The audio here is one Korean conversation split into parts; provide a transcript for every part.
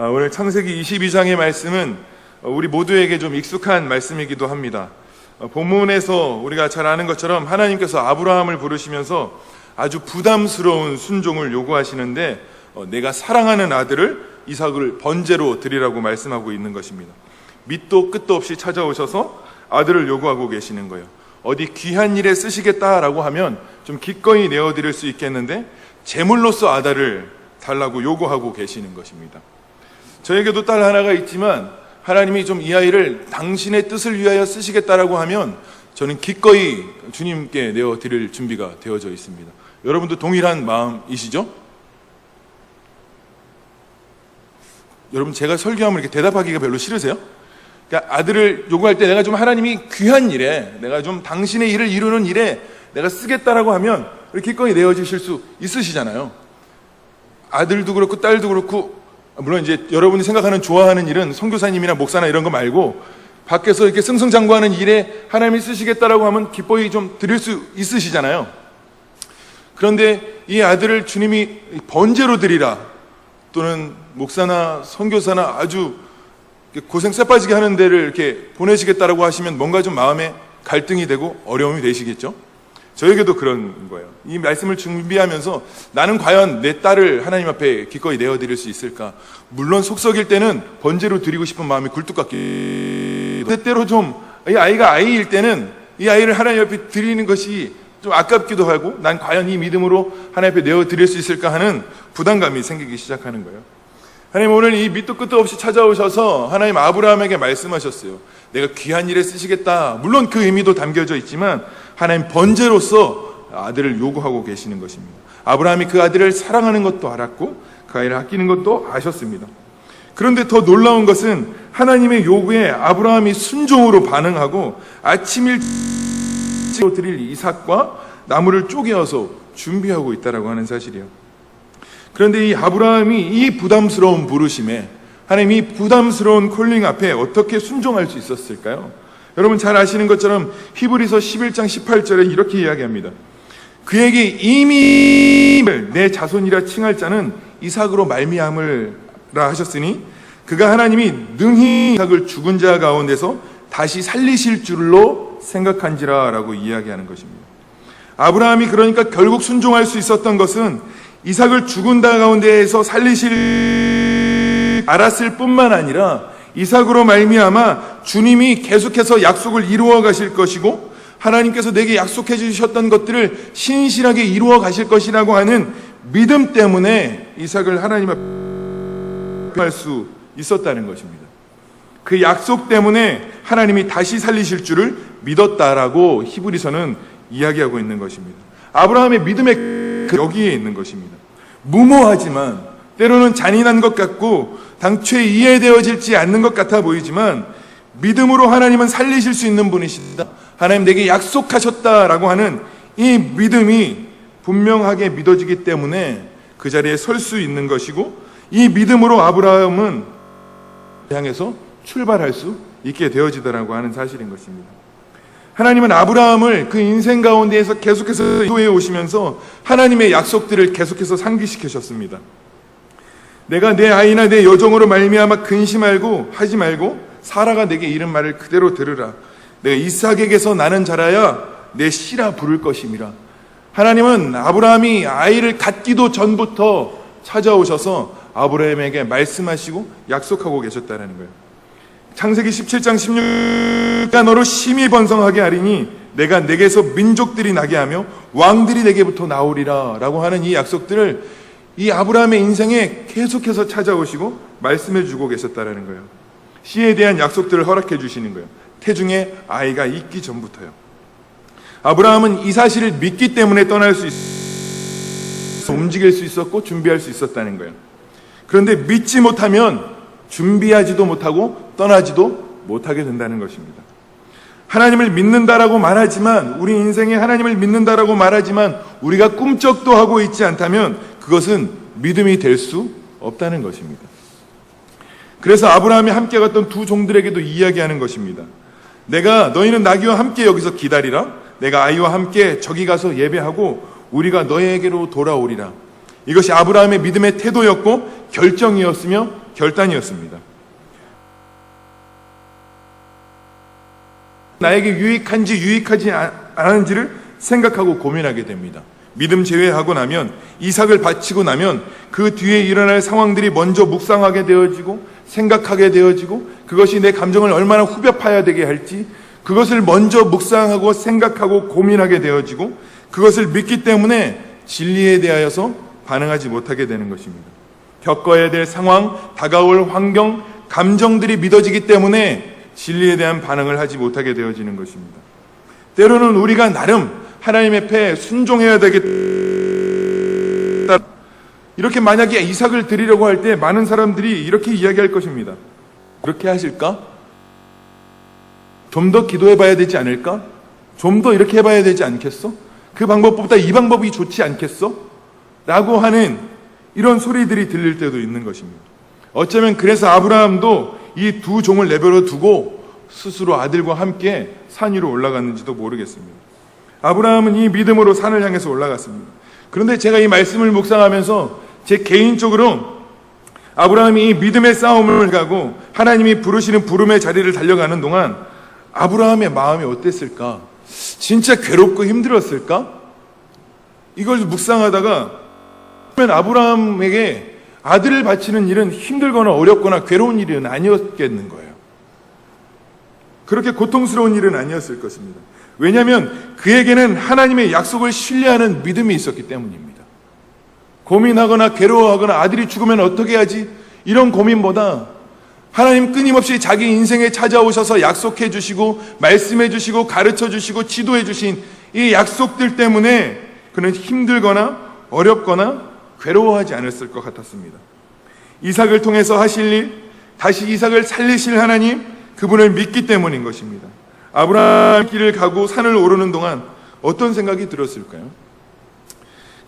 오늘 창세기 22장의 말씀은 우리 모두에게 좀 익숙한 말씀이기도 합니다. 본문에서 우리가 잘 아는 것처럼 하나님께서 아브라함을 부르시면서 아주 부담스러운 순종을 요구하시는데 내가 사랑하는 아들을 이삭을 번제로 드리라고 말씀하고 있는 것입니다. 밑도 끝도 없이 찾아오셔서 아들을 요구하고 계시는 거예요. 어디 귀한 일에 쓰시겠다라고 하면 좀 기꺼이 내어드릴 수 있겠는데 제물로서 아들을 달라고 요구하고 계시는 것입니다. 저에게도 딸 하나가 있지만 하나님이 좀 이 아이를 당신의 뜻을 위하여 쓰시겠다라고 하면 저는 기꺼이 주님께 내어드릴 준비가 되어져 있습니다. 여러분도 동일한 마음이시죠? 여러분, 제가 설교하면 이렇게 대답하기가 별로 싫으세요? 그러니까 아들을 요구할 때 내가 좀 하나님이 귀한 일에, 내가 좀 당신의 일을 이루는 일에 내가 쓰겠다라고 하면 기꺼이 내어주실 수 있으시잖아요. 아들도 그렇고 딸도 그렇고, 물론 이제 여러분이 생각하는 좋아하는 일은 선교사님이나 목사나 이런 거 말고 밖에서 이렇게 승승장구하는 일에 하나님이 쓰시겠다라고 하면 기꺼이 좀 드릴 수 있으시잖아요. 그런데 이 아들을 주님이 번제로 드리라, 또는 목사나 선교사나 아주 고생 쎄빠지게 하는 데를 이렇게 보내시겠다라고 하시면 뭔가 좀 마음에 갈등이 되고 어려움이 되시겠죠? 저에게도 그런 거예요. 이 말씀을 준비하면서 나는 과연 내 딸을 하나님 앞에 기꺼이 내어드릴 수 있을까? 물론 속썩일 때는 번제로 드리고 싶은 마음이 굴뚝 같기도, 때때로 좀 이 아이가 아이일 때는 이 아이를 하나님 앞에 드리는 것이 좀 아깝기도 하고, 난 과연 이 믿음으로 하나님 앞에 내어드릴 수 있을까 하는 부담감이 생기기 시작하는 거예요. 하나님 오늘 이 밑도 끝도 없이 찾아오셔서 하나님 아브라함에게 말씀하셨어요. 내가 귀한 일에 쓰시겠다. 물론 그 의미도 담겨져 있지만 하나님 번제로서 아들을 요구하고 계시는 것입니다. 아브라함이 그 아들을 사랑하는 것도 알았고 그 아이를 아끼는 것도 아셨습니다. 그런데 더 놀라운 것은 하나님의 요구에 아브라함이 순종으로 반응하고 아침 일찍 드릴 이삭과 나무를 쪼개어서 준비하고 있다라고 하는 사실이에요. 그런데 이 아브라함이 이 부담스러운 부르심에, 하나님 이 부담스러운 콜링 앞에 어떻게 순종할 수 있었을까요? 여러분 잘 아시는 것처럼 히브리서 11장 18절에 이렇게 이야기합니다. 그에게 이미 내 자손이라 칭할 자는 이삭으로 말미암으라 하셨으니 그가 하나님이 능히 이삭을 죽은 자 가운데서 다시 살리실 줄로 생각한지라 라고 이야기하는 것입니다. 아브라함이 그러니까 결국 순종할 수 있었던 것은 이삭을 죽은 자 가운데에서 살리실 알았을 뿐만 아니라 이삭으로 말미암아 주님이 계속해서 약속을 이루어 가실 것이고 하나님께서 내게 약속해 주셨던 것들을 신실하게 이루어 가실 것이라고 하는 믿음 때문에 이삭을 하나님 앞에 할 수 있었다는 것입니다. 그 약속 때문에 하나님이 다시 살리실 줄을 믿었다라고 히브리서는 이야기하고 있는 것입니다. 아브라함의 믿음의 여기에 있는 것입니다. 무모하지만 때로는 잔인한 것 같고 당초에 이해되어지지 않는 것 같아 보이지만 믿음으로 하나님은 살리실 수 있는 분이시다, 하나님 내게 약속하셨다라고 하는 이 믿음이 분명하게 믿어지기 때문에 그 자리에 설 수 있는 것이고, 이 믿음으로 아브라함은 향해서 출발할 수 있게 되어지더라고 하는 사실인 것입니다. 하나님은 아브라함을 그 인생 가운데에서 계속해서 인도해 오시면서 하나님의 약속들을 계속해서 상기시키셨습니다. 내가 내 아이나 내 여종으로 말미암아 근심하지 말고 사라가 내게 이른 말을 그대로 들으라. 내가 이삭에게서 나는 자라야 내 씨라 부를 것임이라. 하나님은 아브라함이 아이를 갖기도 전부터 찾아오셔서 아브라함에게 말씀하시고 약속하고 계셨다는 거예요. 창세기 17장 16가 너로 심히 번성하게 하리니 내가 내게서 민족들이 나게 하며 왕들이 내게부터 나오리라 라고 하는 이 약속들을 이 아브라함의 인생에 계속해서 찾아오시고 말씀해 주고 계셨다는 거예요. 씨에 대한 약속들을 허락해 주시는 거예요. 태중에 아이가 있기 전부터요. 아브라함은 이 사실을 믿기 때문에 떠날 수 움직일 수 있었고 준비할 수 있었다는 거예요. 그런데 믿지 못하면 준비하지도 못하고 떠나지도 못하게 된다는 것입니다. 하나님을 믿는다라고 말하지만, 우리 인생에 하나님을 믿는다라고 말하지만 우리가 꿈쩍도 하고 있지 않다면 그것은 믿음이 될 수 없다는 것입니다. 그래서 아브라함이 함께 갔던 두 종들에게도 이야기하는 것입니다. 내가 너희는 나귀와 함께 여기서 기다리라. 내가 아이와 함께 저기 가서 예배하고 우리가 너희에게로 돌아오리라. 이것이 아브라함의 믿음의 태도였고 결정이었으며 결단이었습니다. 나에게 유익한지 유익하지 않은지를 생각하고 고민하게 됩니다. 믿음 제외하고 나면, 이삭을 바치고 나면 그 뒤에 일어날 상황들이 먼저 묵상하게 되어지고 생각하게 되어지고, 그것이 내 감정을 얼마나 후벼 파야 되게 할지 그것을 먼저 묵상하고 생각하고 고민하게 되어지고, 그것을 믿기 때문에 진리에 대하여서 반응하지 못하게 되는 것입니다. 겪어야 될 상황, 다가올 환경, 감정들이 믿어지기 때문에 진리에 대한 반응을 하지 못하게 되어지는 것입니다. 때로는 우리가 나름 하나님 앞에 순종해야 되겠다. 이렇게 만약에 이삭을 드리려고 할 때 많은 사람들이 이렇게 이야기할 것입니다. 그렇게 하실까? 좀 더 기도해 봐야 되지 않을까? 좀 더 이렇게 해봐야 되지 않겠어? 그 방법보다 이 방법이 좋지 않겠어? 라고 하는 이런 소리들이 들릴 때도 있는 것입니다. 어쩌면 그래서 아브라함도 이 두 종을 내버려 두고 스스로 아들과 함께 산 위로 올라갔는지도 모르겠습니다. 아브라함은 이 믿음으로 산을 향해서 올라갔습니다. 그런데 제가 이 말씀을 묵상하면서 제 개인적으로 아브라함이 이 믿음의 싸움을 가고 하나님이 부르시는 부름의 자리를 달려가는 동안 아브라함의 마음이 어땠을까? 진짜 괴롭고 힘들었을까? 이걸 묵상하다가 아브라함에게 아들을 바치는 일은 힘들거나 어렵거나 괴로운 일은 아니었겠는 거예요. 그렇게 고통스러운 일은 아니었을 것입니다. 왜냐하면 그에게는 하나님의 약속을 신뢰하는 믿음이 있었기 때문입니다. 고민하거나 괴로워하거나 아들이 죽으면 어떻게 하지? 이런 고민보다 하나님 끊임없이 자기 인생에 찾아오셔서 약속해 주시고 말씀해 주시고 가르쳐 주시고 지도해 주신 이 약속들 때문에 그는 힘들거나 어렵거나 괴로워하지 않았을 것 같았습니다. 이삭을 통해서 하실 일, 다시 이삭을 살리실 하나님, 그분을 믿기 때문인 것입니다. 아브라함 길을 가고 산을 오르는 동안 어떤 생각이 들었을까요?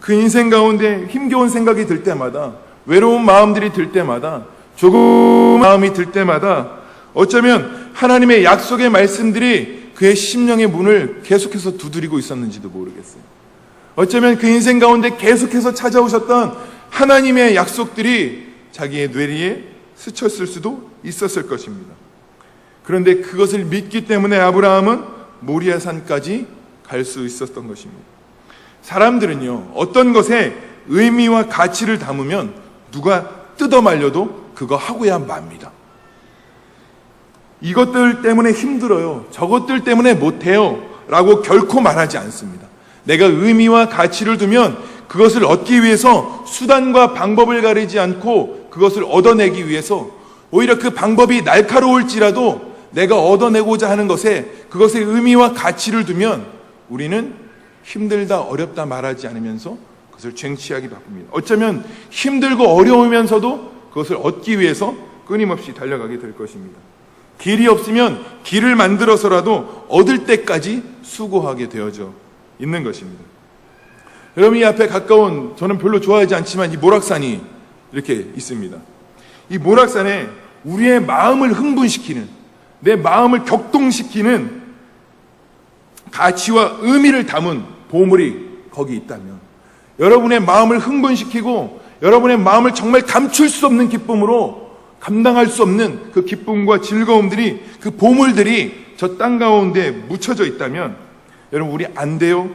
그 인생 가운데 힘겨운 생각이 들 때마다, 외로운 마음들이 들 때마다, 조금 마음이 들 때마다 어쩌면 하나님의 약속의 말씀들이 그의 심령의 문을 계속해서 두드리고 있었는지도 모르겠어요. 어쩌면 그 인생 가운데 계속해서 찾아오셨던 하나님의 약속들이 자기의 뇌리에 스쳤을 수도 있었을 것입니다. 그런데 그것을 믿기 때문에 아브라함은 모리아산까지 갈 수 있었던 것입니다. 사람들은요, 어떤 것에 의미와 가치를 담으면 누가 뜯어 말려도 그거 하고야 맙니다. 이것들 때문에 힘들어요, 저것들 때문에 못해요 라고 결코 말하지 않습니다. 내가 의미와 가치를 두면 그것을 얻기 위해서 수단과 방법을 가리지 않고 그것을 얻어내기 위해서 오히려 그 방법이 날카로울지라도 내가 얻어내고자 하는 것에 그것에 의미와 가치를 두면 우리는 힘들다 어렵다 말하지 않으면서 그것을 쟁취하기 바쁩니다. 어쩌면 힘들고 어려우면서도 그것을 얻기 위해서 끊임없이 달려가게 될 것입니다. 길이 없으면 길을 만들어서라도 얻을 때까지 수고하게 되어져 있는 것입니다. 여러분, 이 앞에 가까운, 저는 별로 좋아하지 않지만 이 모락산이 이렇게 있습니다. 이 모락산에 우리의 마음을 흥분시키는, 내 마음을 격동시키는 가치와 의미를 담은 보물이 거기 있다면, 여러분의 마음을 흥분시키고 여러분의 마음을 정말 감출 수 없는 기쁨으로 감당할 수 없는 그 기쁨과 즐거움들이, 그 보물들이 저 땅 가운데 묻혀져 있다면 여러분, 우리 안 돼요,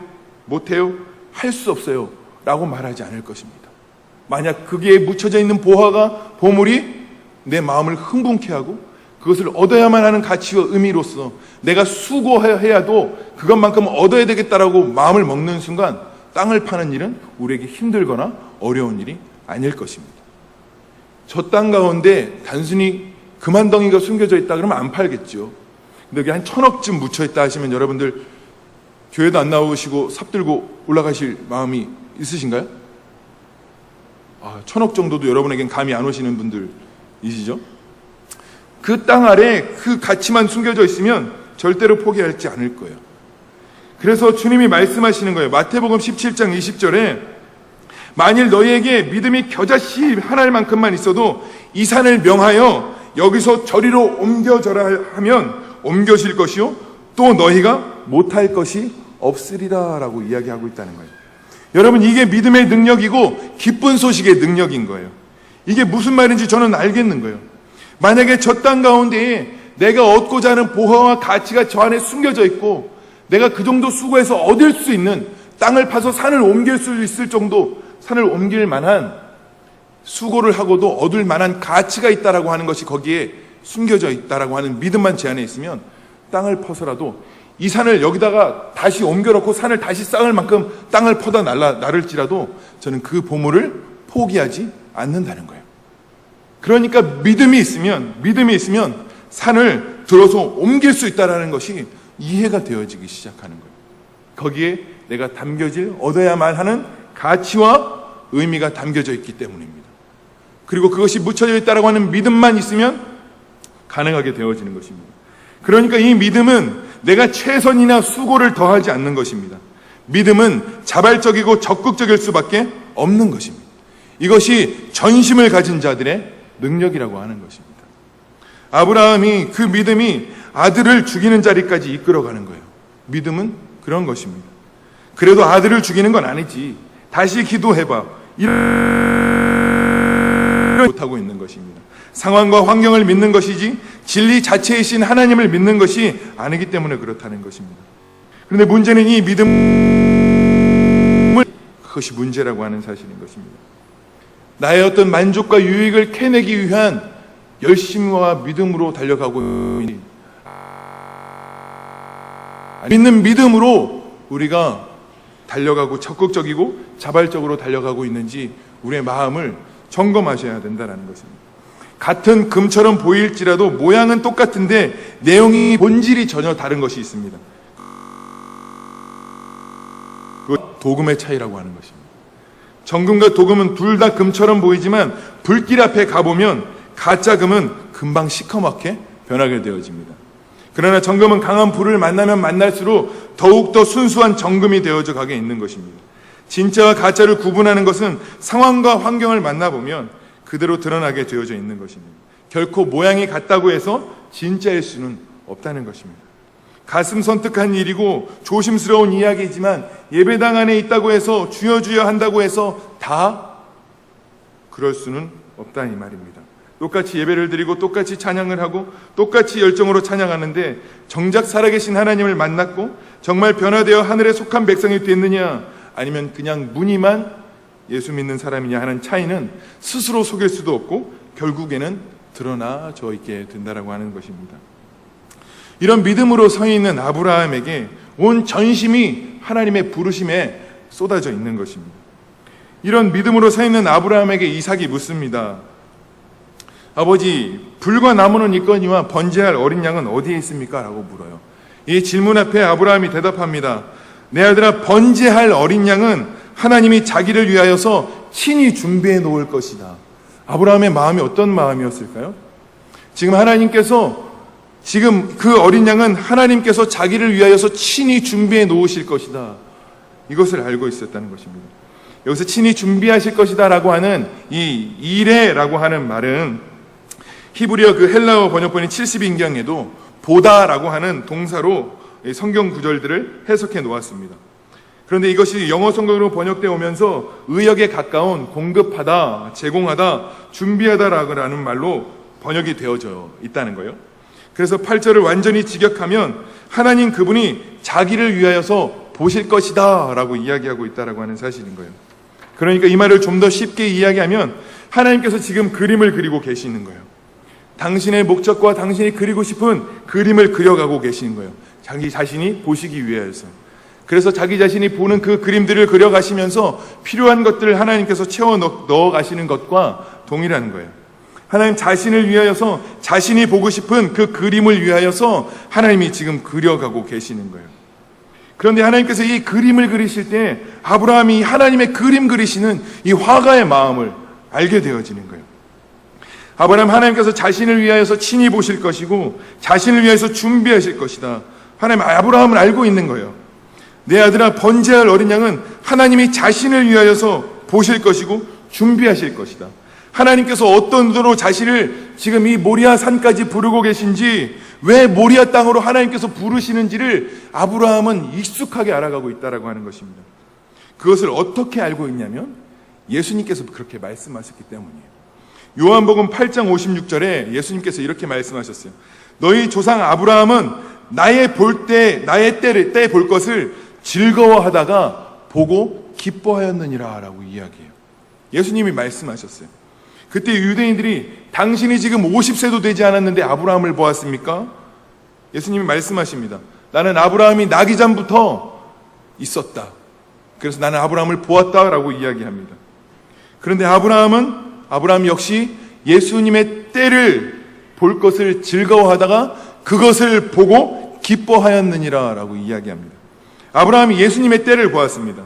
못해요, 할 수 없어요 라고 말하지 않을 것입니다. 만약 거기에 묻혀져 있는 보물이 내 마음을 흥분케 하고 그것을 얻어야만 하는 가치와 의미로서 내가 수고해야도 그것만큼 얻어야 되겠다라고 마음을 먹는 순간 땅을 파는 일은 우리에게 힘들거나 어려운 일이 아닐 것입니다. 저 땅 가운데 단순히 금한덩이가 숨겨져 있다 그러면 안 팔겠죠. 근데 여기 한 1,000억쯤 묻혀있다 하시면 여러분들 교회도 안 나오시고 삽 들고 올라가실 마음이 있으신가요? 1,000억 정도도 여러분에겐 감이 안 오시는 분들이시죠? 그 땅 아래 그 가치만 숨겨져 있으면 절대로 포기하지 않을 거예요. 그래서 주님이 말씀하시는 거예요. 마태복음 17장 20절에 만일 너희에게 믿음이 겨자씨 하나만큼만 있어도 이 산을 명하여 여기서 저리로 옮겨져라 하면 옮겨질 것이요 또 너희가 못할 것이 없으리라 라고 이야기하고 있다는 거예요. 여러분, 이게 믿음의 능력이고 기쁜 소식의 능력인 거예요. 이게 무슨 말인지 저는 알겠는 거예요. 만약에 저 땅 가운데에 내가 얻고자 하는 보화와 가치가 저 안에 숨겨져 있고 내가 그 정도 수고해서 얻을 수 있는, 땅을 파서 산을 옮길 수 있을 정도 산을 옮길 만한 수고를 하고도 얻을 만한 가치가 있다라고 하는 것이 거기에 숨겨져 있다라고 하는 믿음만 제 안에 있으면 땅을 퍼서라도 이 산을 여기다가 다시 옮겨놓고 산을 다시 쌓을 만큼 땅을 퍼다 나를지라도 저는 그 보물을 포기하지 않는다는 거예요. 그러니까 믿음이 있으면 산을 들어서 옮길 수 있다는 것이 이해가 되어지기 시작하는 거예요. 거기에 내가 담겨질, 얻어야만 하는 가치와 의미가 담겨져 있기 때문입니다. 그리고 그것이 묻혀져 있다고 하는 믿음만 있으면 가능하게 되어지는 것입니다. 그러니까 이 믿음은 내가 최선이나 수고를 더하지 않는 것입니다. 믿음은 자발적이고 적극적일 수밖에 없는 것입니다. 이것이 전심을 가진 자들의 능력이라고 하는 것입니다. 아브라함이 그 믿음이 아들을 죽이는 자리까지 이끌어가는 거예요. 믿음은 그런 것입니다. 그래도 아들을 죽이는 건 아니지, 다시 기도해봐, 이런 못하고 있는 것입니다. 상황과 환경을 믿는 것이지 진리 자체이신 하나님을 믿는 것이 아니기 때문에 그렇다는 것입니다. 그런데 문제는 이 믿음을, 그것이 문제라고 하는 사실인 것입니다. 나의 어떤 만족과 유익을 캐내기 위한 열심과 믿음으로 달려가고 믿는 믿음으로 우리가 달려가고 적극적이고 자발적으로 달려가고 있는지 우리의 마음을 점검하셔야 된다는 것입니다. 같은 금처럼 보일지라도 모양은 똑같은데 내용이, 본질이 전혀 다른 것이 있습니다. 그 도금의 차이라고 하는 것입니다. 정금과 도금은 둘 다 금처럼 보이지만 불길 앞에 가보면 가짜 금은 금방 시커멓게 변하게 되어집니다. 그러나 정금은 강한 불을 만나면 만날수록 더욱더 순수한 정금이 되어져 가게 있는 것입니다. 진짜와 가짜를 구분하는 것은 상황과 환경을 만나보면 그대로 드러나게 되어져 있는 것입니다. 결코 모양이 같다고 해서 진짜일 수는 없다는 것입니다. 가슴 선택한 일이고 조심스러운 이야기이지만 예배당 안에 있다고 해서 주여 주여 한다고 해서 다 그럴 수는 없다 이 말입니다. 똑같이 예배를 드리고 똑같이 찬양을 하고 똑같이 열정으로 찬양하는데 정작 살아계신 하나님을 만났고 정말 변화되어 하늘에 속한 백성이 됐느냐, 아니면 그냥 무늬만 예수 믿는 사람이냐 하는 차이는 스스로 속일 수도 없고 결국에는 드러나져 있게 된다라고 하는 것입니다. 이런 믿음으로 서 있는 아브라함에게 온 전심이 하나님의 부르심에 쏟아져 있는 것입니다. 이런 믿음으로 서 있는 아브라함에게 이삭이 묻습니다. 아버지, 불과 나무는 있거니와 번제할 어린 양은 어디에 있습니까? 라고 물어요. 이 질문 앞에 아브라함이 대답합니다. 내 아들아, 번제할 어린 양은 하나님이 자기를 위하여서 친히 준비해 놓을 것이다. 아브라함의 마음이 어떤 마음이었을까요? 지금 하나님께서, 지금 그 어린 양은 하나님께서 자기를 위하여서 친히 준비해 놓으실 것이다. 이것을 알고 있었다는 것입니다. 여기서 친히 준비하실 것이다 라고 하는 이 이레라고 하는 말은 히브리어 그 헬라어 번역본인 70인경에도 보다라고 하는 동사로 성경 구절들을 해석해 놓았습니다. 그런데 이것이 영어 성경으로 번역되어 오면서 의역에 가까운 공급하다, 제공하다, 준비하다라는 말로 번역이 되어져 있다는 거예요. 그래서 8절을 완전히 직역하면 하나님 그분이 자기를 위하여서 보실 것이다 라고 이야기하고 있다라고 하는 사실인 거예요. 그러니까 이 말을 좀 더 쉽게 이야기하면 하나님께서 지금 그림을 그리고 계시는 거예요. 당신의 목적과 당신이 그리고 싶은 그림을 그려가고 계시는 거예요. 자기 자신이 보시기 위해서. 그래서 자기 자신이 보는 그 그림들을 그려가시면서 필요한 것들을 하나님께서 채워 넣어가시는 것과 동일한 거예요. 하나님 자신을 위하여서, 자신이 보고 싶은 그 그림을 위하여서 하나님이 지금 그려가고 계시는 거예요. 그런데 하나님께서 이 그림을 그리실 때 아브라함이 하나님의 그림 그리시는 이 화가의 마음을 알게 되어지는 거예요. 아브라함, 하나님께서 자신을 위하여서 친히 보실 것이고 자신을 위하여서 준비하실 것이다. 하나님 아브라함을 알고 있는 거예요. 내 아들아, 번제할 어린 양은 하나님이 자신을 위하여서 보실 것이고 준비하실 것이다. 하나님께서 어떤 의도로 자신을 지금 이 모리아 산까지 부르고 계신지, 왜 모리아 땅으로 하나님께서 부르시는지를 아브라함은 익숙하게 알아가고 있다라고 하는 것입니다. 그것을 어떻게 알고 있냐면 예수님께서 그렇게 말씀하셨기 때문이에요. 요한복음 8장 56절에 예수님께서 이렇게 말씀하셨어요. 너희 조상 아브라함은 나의 때 볼 것을 즐거워하다가 보고 기뻐하였느니라 라고 이야기해요. 예수님이 말씀하셨어요. 그때 유대인들이 당신이 지금 50세도 되지 않았는데 아브라함을 보았습니까? 예수님이 말씀하십니다. 나는 아브라함이 나기 전부터 있었다. 그래서 나는 아브라함을 보았다라고 이야기합니다. 그런데 아브라함 역시 예수님의 때를 볼 것을 즐거워하다가 그것을 보고 기뻐하였느니라 라고 이야기합니다. 아브라함이 예수님의 때를 보았습니다.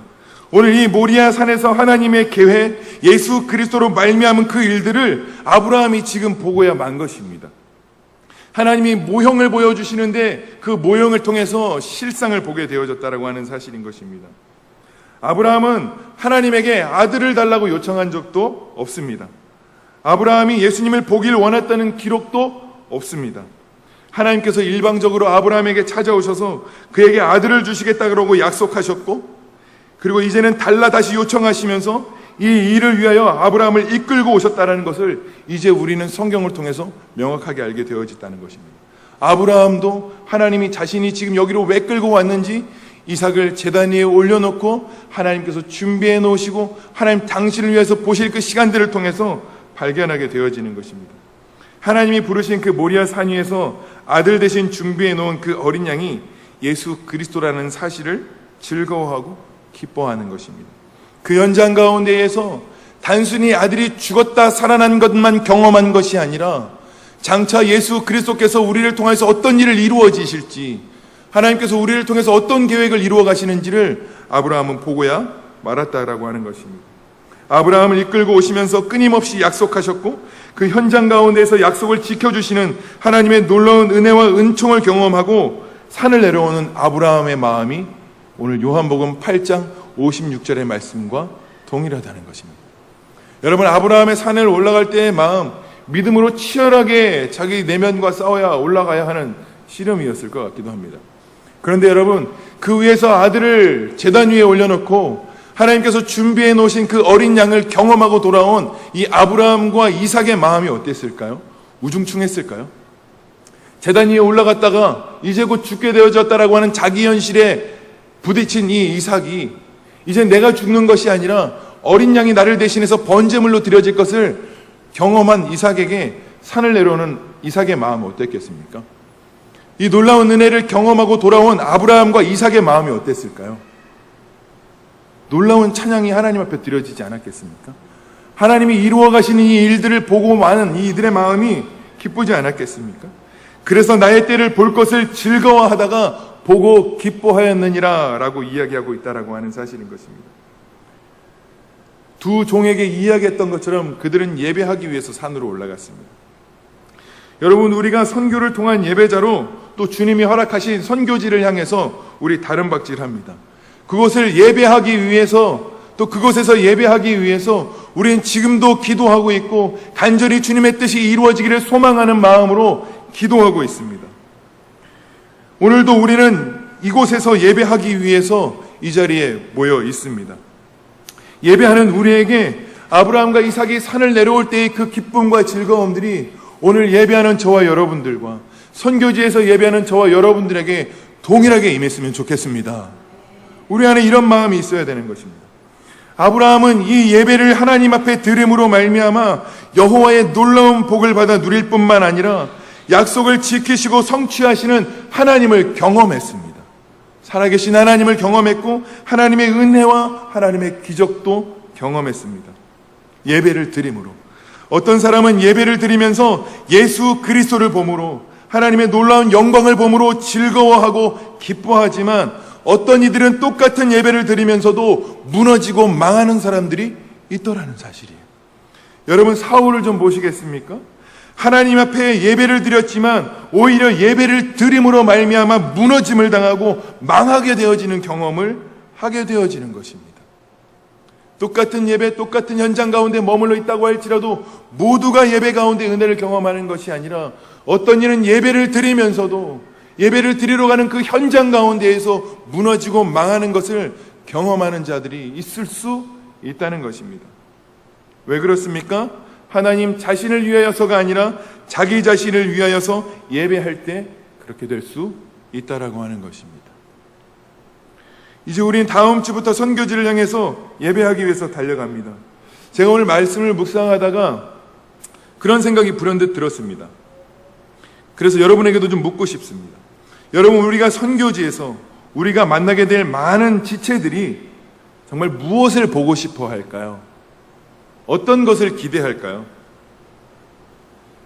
오늘 이 모리아 산에서 하나님의 계획, 예수 그리스도로 말미암은 그 일들을 아브라함이 지금 보고야 만 것입니다. 하나님이 모형을 보여주시는데 그 모형을 통해서 실상을 보게 되어졌다라고 하는 사실인 것입니다. 아브라함은 하나님에게 아들을 달라고 요청한 적도 없습니다. 아브라함이 예수님을 보길 원했다는 기록도 없습니다. 하나님께서 일방적으로 아브라함에게 찾아오셔서 그에게 아들을 주시겠다 그러고 약속하셨고, 그리고 이제는 달라 다시 요청하시면서 이 일을 위하여 아브라함을 이끌고 오셨다는 것을 이제 우리는 성경을 통해서 명확하게 알게 되어졌다는 것입니다. 아브라함도 하나님이 자신이 지금 여기로 왜 끌고 왔는지 이삭을 제단 위에 올려놓고 하나님께서 준비해 놓으시고 하나님 당신을 위해서 보실 그 시간들을 통해서 발견하게 되어지는 것입니다. 하나님이 부르신 그 모리아 산 위에서 아들 대신 준비해 놓은 그 어린 양이 예수 그리스도라는 사실을 즐거워하고 기뻐하는 것입니다. 그 현장 가운데에서 단순히 아들이 죽었다 살아난 것만 경험한 것이 아니라 장차 예수 그리스도께서 우리를 통해서 어떤 일을 이루어지실지, 하나님께서 우리를 통해서 어떤 계획을 이루어 가시는지를 아브라함은 보고야 말았다라고 하는 것입니다. 아브라함을 이끌고 오시면서 끊임없이 약속하셨고 그 현장 가운데에서 약속을 지켜주시는 하나님의 놀라운 은혜와 은총을 경험하고 산을 내려오는 아브라함의 마음이 오늘 요한복음 8장 56절의 말씀과 동일하다는 것입니다. 여러분, 아브라함의 산을 올라갈 때의 마음, 믿음으로 치열하게 자기 내면과 싸워야 올라가야 하는 시름이었을 것 같기도 합니다. 그런데 여러분, 그 위에서 아들을 제단 위에 올려놓고 하나님께서 준비해 놓으신 그 어린 양을 경험하고 돌아온 이 아브라함과 이삭의 마음이 어땠을까요? 우중충했을까요? 제단 위에 올라갔다가 이제 곧 죽게 되어졌다라고 하는 자기 현실에 부딪힌 이 이삭이 이제 내가 죽는 것이 아니라 어린 양이 나를 대신해서 번제물로 드려질 것을 경험한 이삭에게 산을 내려오는 이삭의 마음은 어땠겠습니까? 이 놀라운 은혜를 경험하고 돌아온 아브라함과 이삭의 마음이 어땠을까요? 놀라운 찬양이 하나님 앞에 드려지지 않았겠습니까? 하나님이 이루어 가시는 이 일들을 보고 많은 이들의 마음이 기쁘지 않았겠습니까? 그래서 나의 때를 볼 것을 즐거워하다가 보고 기뻐하였느니라 라고 이야기하고 있다라고 하는 사실인 것입니다. 두 종에게 이야기했던 것처럼 그들은 예배하기 위해서 산으로 올라갔습니다. 여러분, 우리가 선교를 통한 예배자로 또 주님이 허락하신 선교지를 향해서 우리 다름박질합니다. 그곳을 예배하기 위해서, 또 그곳에서 예배하기 위해서 우리는 지금도 기도하고 있고 간절히 주님의 뜻이 이루어지기를 소망하는 마음으로 기도하고 있습니다. 오늘도 우리는 이곳에서 예배하기 위해서 이 자리에 모여 있습니다. 예배하는 우리에게 아브라함과 이삭이 산을 내려올 때의 그 기쁨과 즐거움들이 오늘 예배하는 저와 여러분들과 선교지에서 예배하는 저와 여러분들에게 동일하게 임했으면 좋겠습니다. 우리 안에 이런 마음이 있어야 되는 것입니다. 아브라함은 이 예배를 하나님 앞에 드림으로 말미암아 여호와의 놀라운 복을 받아 누릴 뿐만 아니라 약속을 지키시고 성취하시는 하나님을 경험했습니다. 살아계신 하나님을 경험했고 하나님의 은혜와 하나님의 기적도 경험했습니다. 예배를 드림으로. 어떤 사람은 예배를 드리면서 예수 그리스도를 보므로 하나님의 놀라운 영광을 보므로 즐거워하고 기뻐하지만 어떤 이들은 똑같은 예배를 드리면서도 무너지고 망하는 사람들이 있더라는 사실이에요. 여러분, 사울을 좀 보시겠습니까? 하나님 앞에 예배를 드렸지만 오히려 예배를 드림으로 말미암아 무너짐을 당하고 망하게 되어지는 경험을 하게 되어지는 것입니다. 똑같은 예배, 똑같은 현장 가운데 머물러 있다고 할지라도 모두가 예배 가운데 은혜를 경험하는 것이 아니라 어떤 이는 예배를 드리면서도 예배를 드리러 가는 그 현장 가운데에서 무너지고 망하는 것을 경험하는 자들이 있을 수 있다는 것입니다. 왜 그렇습니까? 하나님 자신을 위하여서가 아니라 자기 자신을 위하여서 예배할 때 그렇게 될 수 있다라고 하는 것입니다. 이제 우린 다음 주부터 선교지를 향해서 예배하기 위해서 달려갑니다. 제가 오늘 말씀을 묵상하다가 그런 생각이 불현듯 들었습니다. 그래서 여러분에게도 좀 묻고 싶습니다. 여러분, 우리가 선교지에서 우리가 만나게 될 많은 지체들이 정말 무엇을 보고 싶어 할까요? 어떤 것을 기대할까요?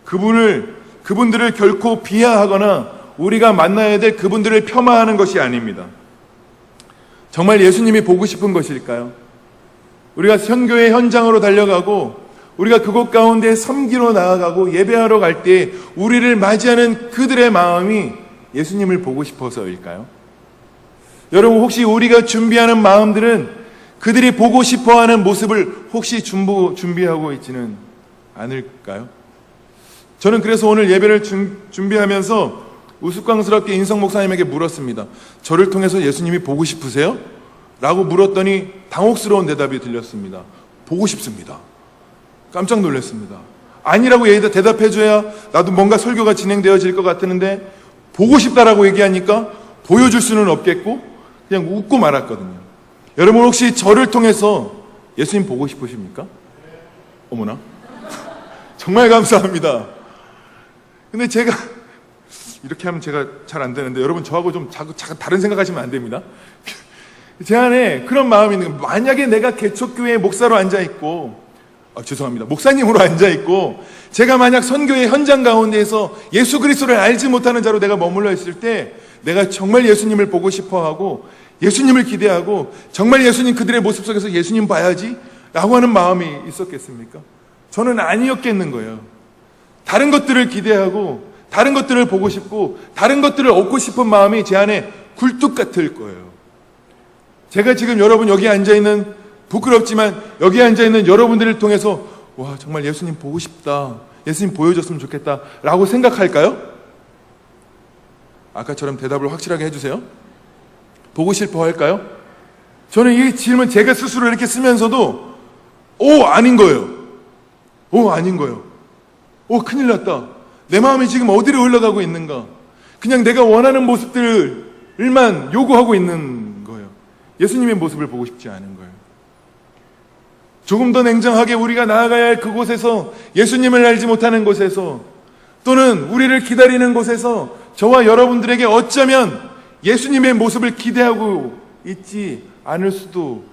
그분들을 결코 비하하거나 우리가 만나야 될 그분들을 폄하하는 것이 아닙니다. 정말 예수님이 보고 싶은 것일까요? 우리가 선교의 현장으로 달려가고 우리가 그곳 가운데 섬기러 나아가고 예배하러 갈 때 우리를 맞이하는 그들의 마음이 예수님을 보고 싶어서일까요? 여러분, 혹시 우리가 준비하는 마음들은 그들이 보고 싶어하는 모습을 혹시 준비하고 있지는 않을까요? 저는 그래서 오늘 예배를 준비하면서 우스꽝스럽게 인성 목사님에게 물었습니다. 저를 통해서 예수님이 보고 싶으세요? 라고 물었더니 당혹스러운 대답이 들렸습니다. 보고 싶습니다. 깜짝 놀랐습니다. 아니라고 대답해줘야 나도 뭔가 설교가 진행되어질 것 같았는데 보고 싶다라고 얘기하니까 보여줄 수는 없겠고 그냥 웃고 말았거든요. 여러분, 혹시 저를 통해서 예수님 보고 싶으십니까? 어머나, 정말 감사합니다. 근데 제가 이렇게 하면 제가 잘 안 되는데 여러분, 저하고 좀 자꾸 다른 생각하시면 안 됩니다. 제 안에 그런 마음이 있는 거예요. 만약에 내가 개척교회 목사로 앉아있고 죄송합니다. 목사님으로 앉아있고 제가 만약 선교의 현장 가운데에서 예수 그리스도를 알지 못하는 자로 내가 머물러 있을 때 내가 정말 예수님을 보고 싶어하고 예수님을 기대하고 정말 예수님 그들의 모습 속에서 예수님 봐야지 라고 하는 마음이 있었겠습니까? 저는 아니었겠는 거예요. 다른 것들을 기대하고 다른 것들을 보고 싶고 다른 것들을 얻고 싶은 마음이 제 안에 굴뚝 같을 거예요. 제가 지금 여러분 여기 앉아있는, 부끄럽지만 여기 앉아있는 여러분들을 통해서 와, 정말 예수님 보고 싶다, 예수님 보여줬으면 좋겠다 라고 생각할까요? 아까처럼 대답을 확실하게 해주세요. 보고 싶어 할까요? 저는 이 질문 제가 스스로 이렇게 쓰면서도 아닌 거예요. 아닌 거예요. 큰일 났다. 내 마음이 지금 어디로 흘러가고 있는가? 그냥 내가 원하는 모습들만 요구하고 있는 거예요. 예수님의 모습을 보고 싶지 않은 거예요. 조금 더 냉정하게 우리가 나아가야 할 그곳에서, 예수님을 알지 못하는 곳에서, 또는 우리를 기다리는 곳에서 저와 여러분들에게 어쩌면 예수님의 모습을 기대하고 있지 않을 수도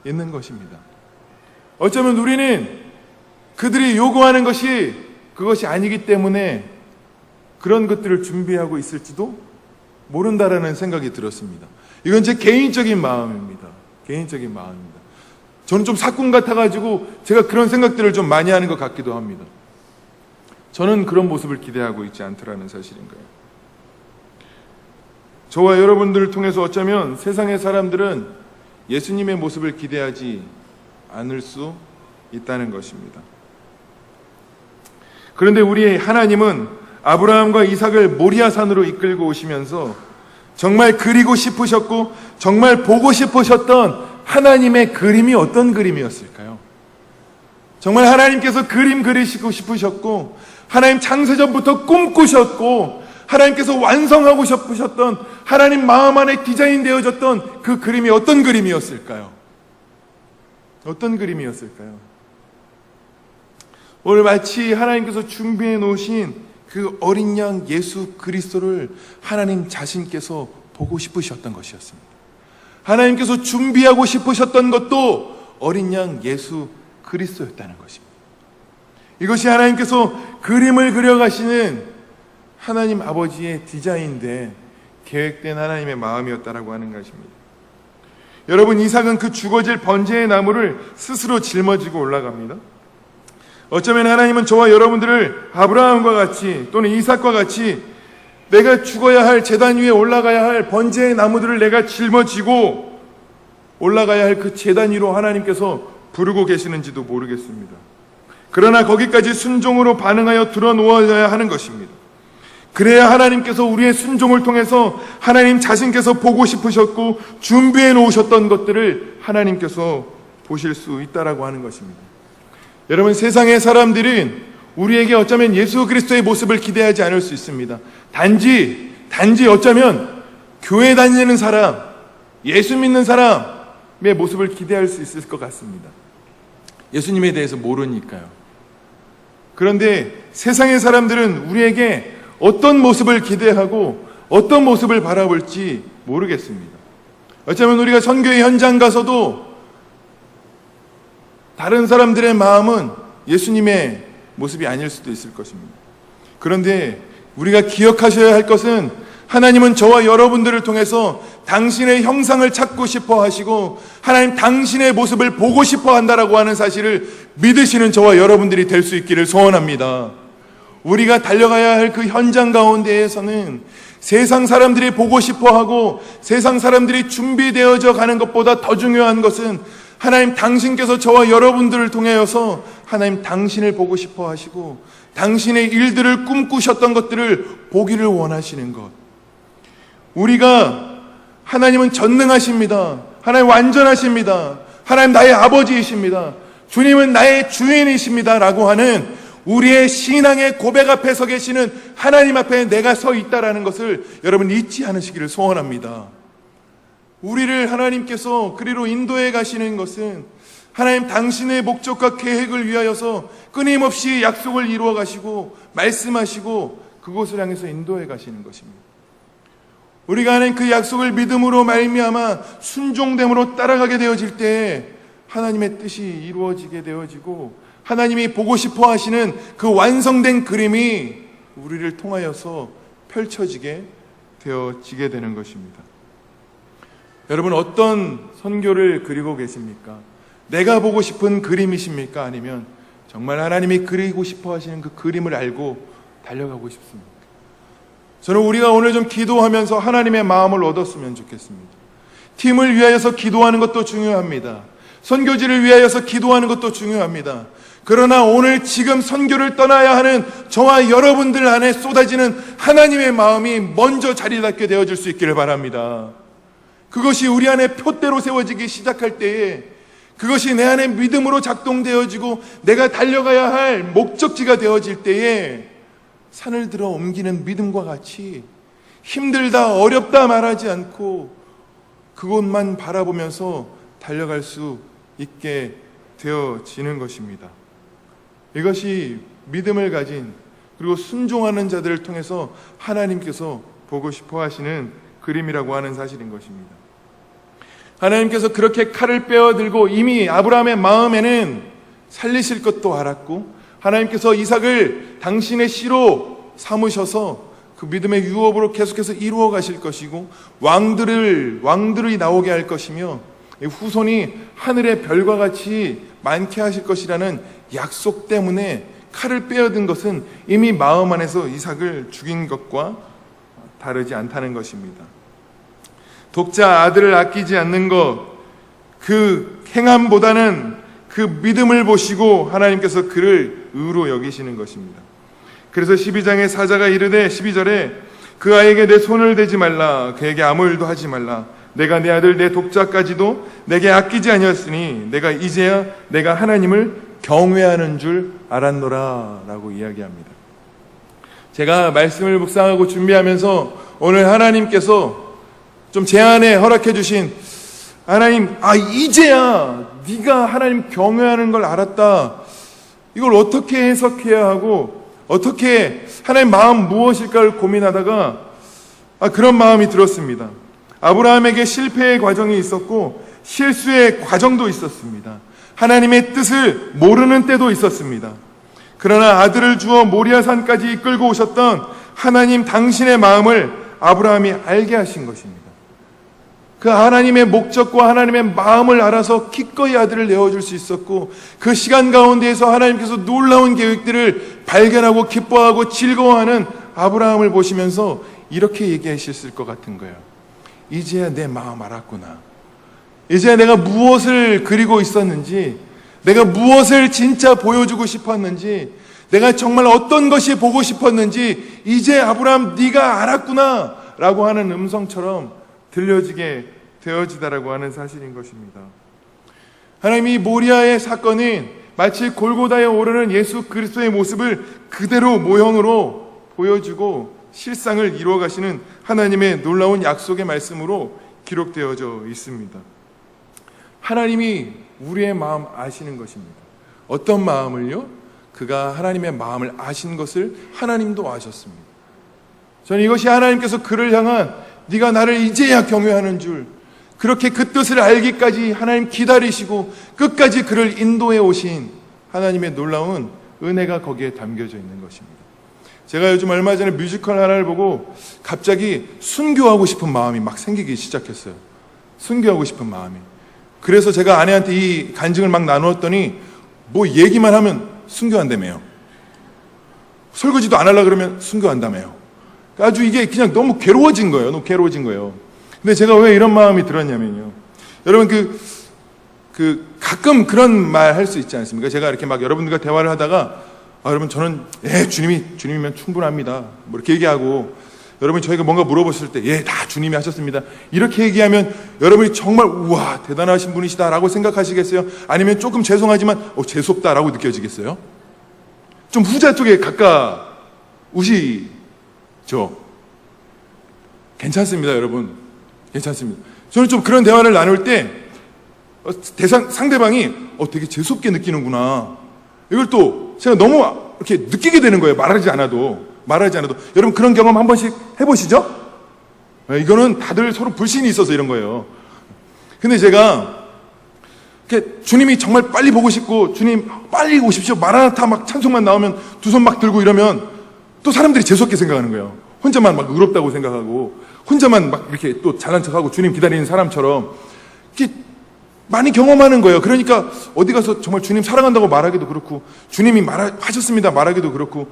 있는 것입니다. 어쩌면 우리는 그들이 요구하는 것이 그것이 아니기 때문에 그런 것들을 준비하고 있을지도 모른다라는 생각이 들었습니다. 이건 제 개인적인 마음입니다. 개인적인 마음입니다. 저는 좀 사꾼 같아가지고 제가 그런 생각들을 좀 많이 하는 것 같기도 합니다. 저는 그런 모습을 기대하고 있지 않더라는 사실인 거예요. 저와 여러분들을 통해서 어쩌면 세상의 사람들은 예수님의 모습을 기대하지 않을 수 있다는 것입니다. 그런데 우리 하나님은 아브라함과 이삭을 모리아산으로 이끌고 오시면서 정말 그리고 싶으셨고 정말 보고 싶으셨던 하나님의 그림이 어떤 그림이었을까요? 정말 하나님께서 그림 그리시고 싶으셨고 하나님 창세전부터 꿈꾸셨고 하나님께서 완성하고 싶으셨던 하나님 마음 안에 디자인되어졌던 그 그림이 어떤 그림이었을까요? 어떤 그림이었을까요? 오늘 마치 하나님께서 준비해 놓으신 그 어린 양 예수 그리스도를 하나님 자신께서 보고 싶으셨던 것이었습니다. 하나님께서 준비하고 싶으셨던 것도 어린 양 예수 그리스도였다는 것입니다. 이것이 하나님께서 그림을 그려가시는 하나님 아버지의 디자인된 계획된 하나님의 마음이었다라고 하는 것입니다. 여러분, 이삭은 그 죽어질 번제의 나무를 스스로 짊어지고 올라갑니다. 어쩌면 하나님은 저와 여러분들을 아브라함과 같이 또는 이삭과 같이 내가 죽어야 할 제단 위에 올라가야 할 번제의 나무들을 내가 짊어지고 올라가야 할 그 제단 위로 하나님께서 부르고 계시는지도 모르겠습니다. 그러나 거기까지 순종으로 반응하여 들어놓아야 하는 것입니다. 그래야 하나님께서 우리의 순종을 통해서 하나님 자신께서 보고 싶으셨고 준비해 놓으셨던 것들을 하나님께서 보실 수 있다라고 하는 것입니다. 여러분, 세상의 사람들은 우리에게 어쩌면 예수 그리스도의 모습을 기대하지 않을 수 있습니다. 단지 어쩌면 교회 다니는 사람, 예수 믿는 사람의 모습을 기대할 수 있을 것 같습니다. 예수님에 대해서 모르니까요. 그런데 세상의 사람들은 우리에게 어떤 모습을 기대하고 어떤 모습을 바라볼지 모르겠습니다. 어쩌면 우리가 선교의 현장 가서도 다른 사람들의 마음은 예수님의 모습이 아닐 수도 있을 것입니다. 그런데 우리가 기억하셔야 할 것은 하나님은 저와 여러분들을 통해서 당신의 형상을 찾고 싶어 하시고 하나님 당신의 모습을 보고 싶어 한다라고 하는 사실을 믿으시는 저와 여러분들이 될 수 있기를 소원합니다. 우리가 달려가야 할 그 현장 가운데에서는 세상 사람들이 보고 싶어 하고 세상 사람들이 준비되어져 가는 것보다 더 중요한 것은 하나님 당신께서 저와 여러분들을 통하여서 하나님 당신을 보고 싶어 하시고 당신의 일들을 꿈꾸셨던 것들을 보기를 원하시는 것. 우리가 하나님은 전능하십니다. 하나님 완전하십니다. 하나님 나의 아버지이십니다. 주님은 나의 주인이십니다. 라고 하는 우리의 신앙의 고백 앞에 서 계시는 하나님 앞에 내가 서 있다라는 것을 여러분 잊지 않으시기를 소원합니다. 우리를 하나님께서 그리로 인도해 가시는 것은 하나님 당신의 목적과 계획을 위하여서 끊임없이 약속을 이루어 가시고 말씀하시고 그곳을 향해서 인도해 가시는 것입니다. 우리가 하는 그 약속을 믿음으로 말미암아 순종됨으로 따라가게 되어질 때 하나님의 뜻이 이루어지게 되어지고 하나님이 보고 싶어 하시는 그 완성된 그림이 우리를 통하여서 펼쳐지게 되어지게 되는 것입니다. 여러분, 어떤 선교를 그리고 계십니까? 내가 보고 싶은 그림이십니까? 아니면 정말 하나님이 그리고 싶어 하시는 그 그림을 알고 달려가고 싶습니까? 저는 우리가 오늘 좀 기도하면서 하나님의 마음을 얻었으면 좋겠습니다. 팀을 위하여서 기도하는 것도 중요합니다. 선교지를 위하여서 기도하는 것도 중요합니다. 그러나 오늘 지금 선교를 떠나야 하는 저와 여러분들 안에 쏟아지는 하나님의 마음이 먼저 자리 잡게 되어질 수 있기를 바랍니다. 그것이 우리 안에 표대로 세워지기 시작할 때에 그것이 내 안에 믿음으로 작동되어지고 내가 달려가야 할 목적지가 되어질 때에 산을 들어 옮기는 믿음과 같이 힘들다 어렵다 말하지 않고 그곳만 바라보면서 달려갈 수 있게 되어지는 것입니다. 이것이 믿음을 가진 그리고 순종하는 자들을 통해서 하나님께서 보고 싶어 하시는 그림이라고 하는 사실인 것입니다. 하나님께서 그렇게 칼을 빼어들고 이미 아브라함의 마음에는 살리실 것도 알았고 하나님께서 이삭을 당신의 씨로 삼으셔서 그 믿음의 유업으로 계속해서 이루어 가실 것이고 왕들이 나오게 할 것이며 후손이 하늘의 별과 같이 많게 하실 것이라는 약속 때문에 칼을 빼어든 것은 이미 마음 안에서 이삭을 죽인 것과 다르지 않다는 것입니다. 독자 아들을 아끼지 않는 것, 그 행함보다는 그 믿음을 보시고 하나님께서 그를 의로 여기시는 것입니다. 그래서 12장의 사자가 이르되 12절에 그 아이에게 내 손을 대지 말라, 그에게 아무 일도 하지 말라. 내가 내 아들 내 독자까지도 내게 아끼지 아니었으니 내가 이제야 내가 하나님을 경외하는 줄 알았노라 라고 이야기합니다. 제가 말씀을 묵상하고 준비하면서 오늘 하나님께서 좀 제 안에 허락해 주신 하나님, 이제야 네가 하나님 경외하는 걸 알았다. 이걸 어떻게 해석해야 하고 어떻게 하나님 마음 무엇일까를 고민하다가 그런 마음이 들었습니다. 아브라함에게 실패의 과정이 있었고 실수의 과정도 있었습니다. 하나님의 뜻을 모르는 때도 있었습니다. 그러나 아들을 주어 모리아산까지 이끌고 오셨던 하나님 당신의 마음을 아브라함이 알게 하신 것입니다. 그 하나님의 목적과 하나님의 마음을 알아서 기꺼이 아들을 내어줄 수 있었고 그 시간 가운데에서 하나님께서 놀라운 계획들을 발견하고 기뻐하고 즐거워하는 아브라함을 보시면서 이렇게 얘기하셨을 것 같은 거예요. 이제야 내 마음 알았구나. 이제야 내가 무엇을 그리고 있었는지, 내가 무엇을 진짜 보여주고 싶었는지, 내가 정말 어떤 것이 보고 싶었는지 이제 아브라함 네가 알았구나 라고 하는 음성처럼 들려지게 되어지다라고 하는 사실인 것입니다. 하나님이 모리아의 사건은 마치 골고다에 오르는 예수 그리스도의 모습을 그대로 모형으로 보여주고 실상을 이루어 가시는 하나님의 놀라운 약속의 말씀으로 기록되어져 있습니다. 하나님이 우리의 마음 아시는 것입니다. 어떤 마음을요? 그가 하나님의 마음을 아신 것을 하나님도 아셨습니다. 저는 이것이 하나님께서 그를 향한 네가 나를 이제야 경외하는 줄, 그렇게 그 뜻을 알기까지 하나님 기다리시고 끝까지 그를 인도해 오신 하나님의 놀라운 은혜가 거기에 담겨져 있는 것입니다. 제가 요즘 얼마 전에 뮤지컬 하나를 보고 갑자기 순교하고 싶은 마음이 막 생기기 시작했어요. 순교하고 싶은 마음이. 그래서 제가 아내한테 이 간증을 막 나누었더니 뭐 얘기만 하면 순교한다며요. 설거지도 안 하려고 그러면 순교한다며요. 아주 이게 그냥 너무 괴로워진 거예요. 너무 괴로워진 거예요. 근데 제가 왜 이런 마음이 들었냐면요. 여러분 가끔 그런 말 할 수 있지 않습니까? 제가 이렇게 막 여러분들과 대화를 하다가 여러분 저는 주님이면 충분합니다. 뭐 이렇게 얘기하고 여러분이 저희가 뭔가 물어보실 때 다 주님이 하셨습니다. 이렇게 얘기하면 여러분이 정말 우와 대단하신 분이시다라고 생각하시겠어요? 아니면 조금 죄송하지만 재수없다라고 느껴지겠어요? 좀 후자 쪽에 가까우시죠? 괜찮습니다, 여러분. 괜찮습니다. 저는 좀 그런 대화를 나눌 때 상대방이 되게 재수없게 느끼는구나. 이걸 또 제가 너무 이렇게 느끼게 되는 거예요. 말하지 않아도. 여러분 그런 경험 한 번씩 해보시죠? 이거는 다들 서로 불신이 있어서 이런 거예요. 근데 제가 주님이 정말 빨리 보고 싶고 주님 빨리 오십시오. 마라나타 막 찬송만 나오면 두 손 막 들고 이러면 또 사람들이 재수없게 생각하는 거예요. 혼자만 막 의롭다고 생각하고 혼자만 막 이렇게 또 잘난 척하고 주님 기다리는 사람처럼 이렇게 많이 경험하는 거예요. 그러니까 어디 가서 정말 주님 사랑한다고 말하기도 그렇고 주님이 하셨습니다 말하기도 그렇고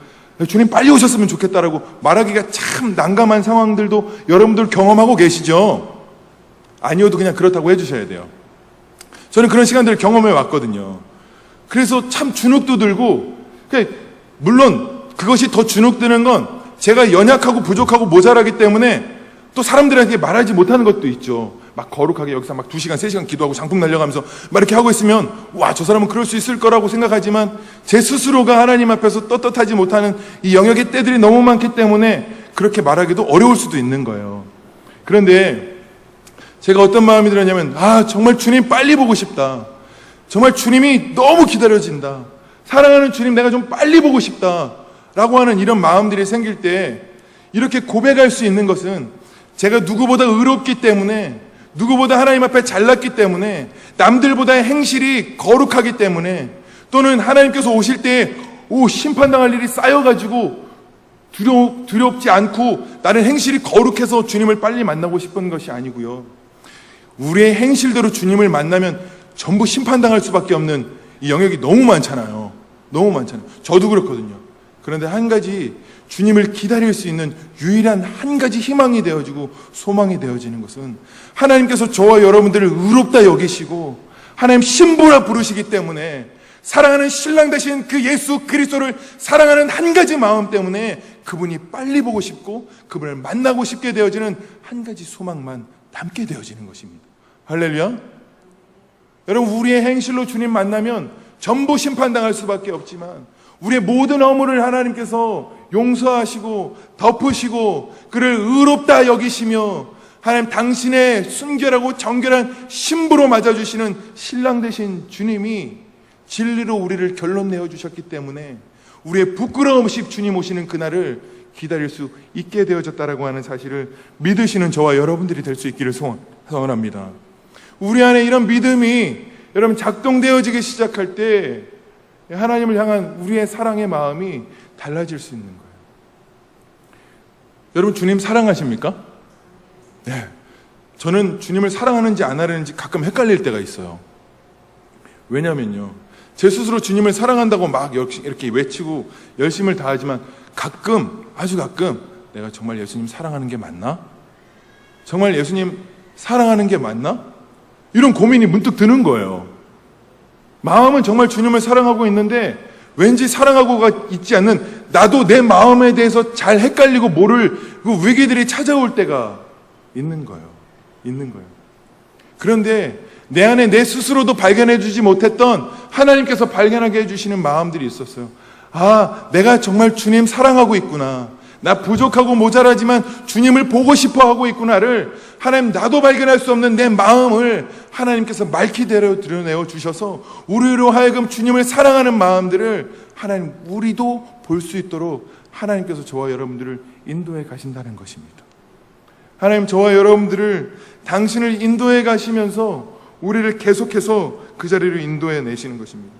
주님 빨리 오셨으면 좋겠다라고 말하기가 참 난감한 상황들도 여러분들 경험하고 계시죠? 아니어도 그냥 그렇다고 해주셔야 돼요. 저는 그런 시간들을 경험해 왔거든요. 그래서 참 주눅도 들고 물론 그것이 더 주눅드는 건 제가 연약하고 부족하고 모자라기 때문에 또 사람들에게 말하지 못하는 것도 있죠. 막 거룩하게 여기서 막 2시간, 3시간 기도하고 장풍 날려가면서 막 이렇게 하고 있으면 와, 저 사람은 그럴 수 있을 거라고 생각하지만 제 스스로가 하나님 앞에서 떳떳하지 못하는 이 영역의 때들이 너무 많기 때문에 그렇게 말하기도 어려울 수도 있는 거예요. 그런데 제가 어떤 마음이 들었냐면 정말 주님 빨리 보고 싶다. 정말 주님이 너무 기다려진다. 사랑하는 주님 내가 좀 빨리 보고 싶다 라고 하는 이런 마음들이 생길 때 이렇게 고백할 수 있는 것은 제가 누구보다 의롭기 때문에 누구보다 하나님 앞에 잘났기 때문에 남들보다 행실이 거룩하기 때문에 또는 하나님께서 오실 때 심판당할 일이 쌓여가지고 두렵지 않고 나는 행실이 거룩해서 주님을 빨리 만나고 싶은 것이 아니고요. 우리의 행실대로 주님을 만나면 전부 심판당할 수밖에 없는 이 영역이 너무 많잖아요. 너무 많잖아요. 저도 그렇거든요. 그런데 한 가지 주님을 기다릴 수 있는 유일한 한 가지 희망이 되어지고 소망이 되어지는 것은 하나님께서 저와 여러분들을 의롭다 여기시고 하나님 신부라 부르시기 때문에 사랑하는 신랑 되신 그 예수 그리스도를 사랑하는 한 가지 마음 때문에 그분이 빨리 보고 싶고 그분을 만나고 싶게 되어지는 한 가지 소망만 담게 되어지는 것입니다. 할렐루야. 여러분 우리의 행실로 주님 만나면 전부 심판당할 수밖에 없지만 우리의 모든 허물을 하나님께서 용서하시고 덮으시고 그를 의롭다 여기시며 하나님 당신의 순결하고 정결한 신부로 맞아주시는 신랑 되신 주님이 진리로 우리를 결론 내어주셨기 때문에 우리의 부끄러움 없이 주님 오시는 그날을 기다릴 수 있게 되어졌다라고 하는 사실을 믿으시는 저와 여러분들이 될 수 있기를 소원합니다. 우리 안에 이런 믿음이 여러분 작동되어지기 시작할 때 하나님을 향한 우리의 사랑의 마음이 달라질 수 있는 거예요. 여러분 주님 사랑하십니까? 네. 저는 주님을 사랑하는지 안 하는지 가끔 헷갈릴 때가 있어요. 왜냐면요. 제 스스로 주님을 사랑한다고 막 이렇게 외치고 열심을 다하지만 아주 가끔 내가 정말 예수님 사랑하는 게 맞나? 정말 예수님 사랑하는 게 맞나? 이런 고민이 문득 드는 거예요. 마음은 정말 주님을 사랑하고 있는데 왠지 사랑하고가 있지 않는 나도 내 마음에 대해서 잘 헷갈리고 모를 그 위기들이 찾아올 때가 있는 거예요. 그런데 내 안에 내 스스로도 발견해 주지 못했던 하나님께서 발견하게 해주시는 마음들이 있었어요. 아, 내가 정말 주님 사랑하고 있구나. 나 부족하고 모자라지만 주님을 보고 싶어 하고 있구나를 하나님, 나도 발견할 수 없는 내 마음을 하나님께서 맑히 드러내어 주셔서 우리로 하여금 주님을 사랑하는 마음들을 하나님, 우리도 볼 수 있도록 하나님께서 저와 여러분들을 인도해 가신다는 것입니다. 하나님, 저와 여러분들을 당신을 인도해 가시면서 우리를 계속해서 그 자리로 인도해 내시는 것입니다.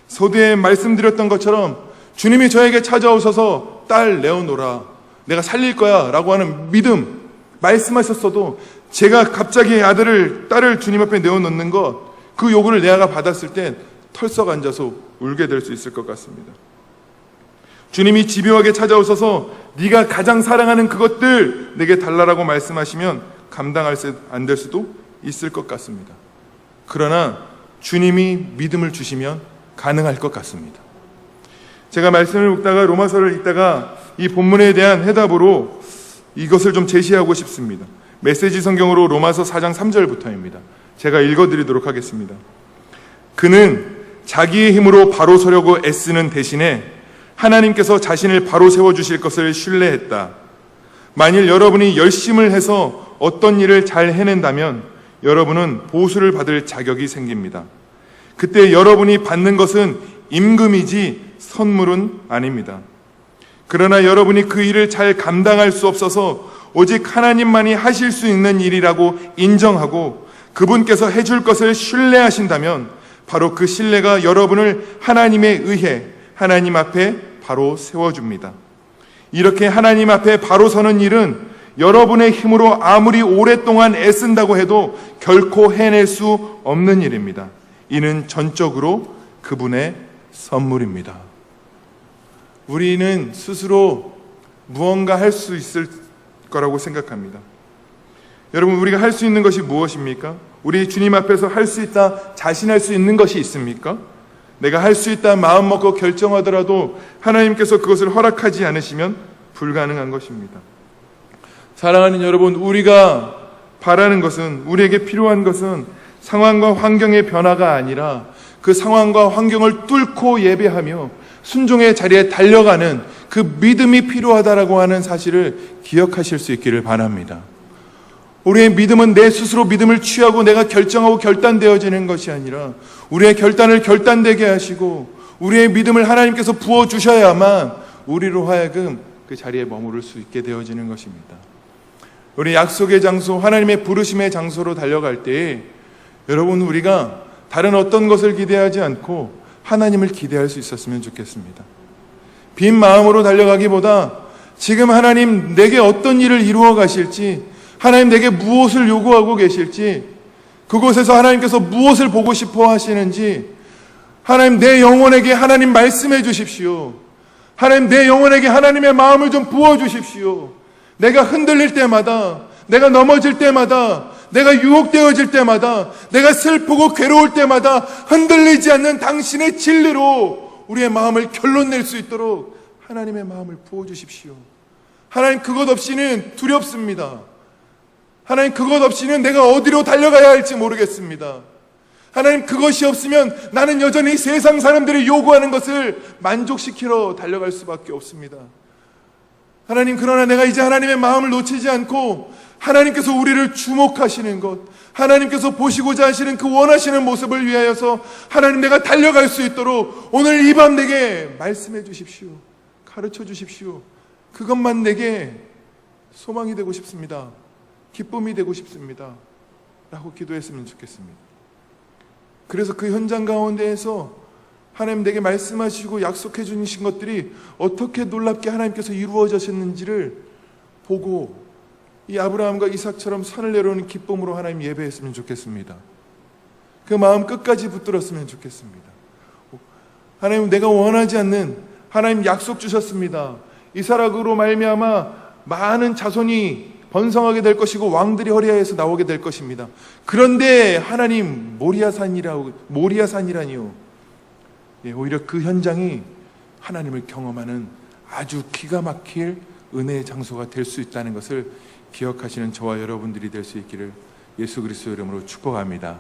서두에 말씀드렸던 것처럼 주님이 저에게 찾아오셔서 딸 내어놓으라, 내가 살릴 거야 라고 하는 믿음 말씀하셨어도 제가 갑자기 딸을 주님 앞에 내어놓는 것, 그 요구를 내가 받았을 때 털썩 앉아서 울게 될 수 있을 것 같습니다. 주님이 집요하게 찾아오셔서 네가 가장 사랑하는 그것들 내게 달라라고 말씀하시면 감당할 수 안 될 수도 있을 것 같습니다. 그러나 주님이 믿음을 주시면 가능할 것 같습니다. 제가 말씀을 읽다가 로마서를 읽다가 이 본문에 대한 해답으로 이것을 좀 제시하고 싶습니다. 메시지 성경으로 로마서 4장 3절부터입니다. 제가 읽어드리도록 하겠습니다. 그는 자기의 힘으로 바로 서려고 애쓰는 대신에 하나님께서 자신을 바로 세워주실 것을 신뢰했다. 만일 여러분이 열심을 해서 어떤 일을 잘 해낸다면 여러분은 보수를 받을 자격이 생깁니다. 그때 여러분이 받는 것은 임금이지 선물은 아닙니다. 그러나 여러분이 그 일을 잘 감당할 수 없어서 오직 하나님만이 하실 수 있는 일이라고 인정하고 그분께서 해줄 것을 신뢰하신다면 바로 그 신뢰가 여러분을 하나님에 의해 하나님 앞에 바로 세워줍니다. 이렇게 하나님 앞에 바로 서는 일은 여러분의 힘으로 아무리 오랫동안 애쓴다고 해도 결코 해낼 수 없는 일입니다. 이는 전적으로 그분의 선물입니다. 우리는 스스로 무언가 할 수 있을 거라고 생각합니다. 여러분, 우리가 할 수 있는 것이 무엇입니까? 우리 주님 앞에서 할 수 있다 자신할 수 있는 것이 있습니까? 내가 할 수 있다 마음 먹고 결정하더라도 하나님께서 그것을 허락하지 않으시면 불가능한 것입니다. 사랑하는 여러분, 우리가 바라는 것은, 우리에게 필요한 것은 상황과 환경의 변화가 아니라 그 상황과 환경을 뚫고 예배하며 순종의 자리에 달려가는 그 믿음이 필요하다라고 하는 사실을 기억하실 수 있기를 바랍니다. 우리의 믿음은 내 스스로 믿음을 취하고 내가 결정하고 결단되어지는 것이 아니라 우리의 결단을 결단되게 하시고 우리의 믿음을 하나님께서 부어주셔야만 우리로 하여금 그 자리에 머무를 수 있게 되어지는 것입니다. 우리 약속의 장소, 하나님의 부르심의 장소로 달려갈 때에 여러분, 우리가 다른 어떤 것을 기대하지 않고 하나님을 기대할 수 있었으면 좋겠습니다. 빈 마음으로 달려가기보다 지금 하나님 내게 어떤 일을 이루어 가실지, 하나님 내게 무엇을 요구하고 계실지, 그곳에서 하나님께서 무엇을 보고 싶어 하시는지, 하나님 내 영혼에게 하나님 말씀해 주십시오. 하나님 내 영혼에게 하나님의 마음을 좀 부어 주십시오. 내가 흔들릴 때마다, 내가 넘어질 때마다, 내가 유혹되어질 때마다, 내가 슬프고 괴로울 때마다 흔들리지 않는 당신의 진리로 우리의 마음을 결론 낼 수 있도록 하나님의 마음을 부어주십시오. 하나님, 그것 없이는 두렵습니다. 하나님, 그것 없이는 내가 어디로 달려가야 할지 모르겠습니다. 하나님, 그것이 없으면 나는 여전히 세상 사람들이 요구하는 것을 만족시키러 달려갈 수밖에 없습니다. 하나님, 그러나 내가 이제 하나님의 마음을 놓치지 않고 하나님께서 우리를 주목하시는 것, 하나님께서 보시고자 하시는 그 원하시는 모습을 위하여서 하나님, 내가 달려갈 수 있도록 오늘 이 밤 내게 말씀해 주십시오. 가르쳐 주십시오. 그것만 내게 소망이 되고 싶습니다. 기쁨이 되고 싶습니다. 라고 기도했으면 좋겠습니다. 그래서 그 현장 가운데에서 하나님 내게 말씀하시고 약속해 주신 것들이 어떻게 놀랍게 하나님께서 이루어졌는지를 보고 이 아브라함과 이삭처럼 산을 내려오는 기쁨으로 하나님 예배했으면 좋겠습니다. 그 마음 끝까지 붙들었으면 좋겠습니다. 하나님, 내가 원하지 않는, 하나님 약속 주셨습니다. 이삭으로 말미암아 많은 자손이 번성하게 될 것이고 왕들이 허리하에서 나오게 될 것입니다. 그런데 하나님, 모리아산이라니요. 오히려 그 현장이 하나님을 경험하는 아주 기가 막힐 은혜의 장소가 될 수 있다는 것을 기억하시는 저와 여러분들이 될 수 있기를 예수 그리스도 이름으로 축복합니다.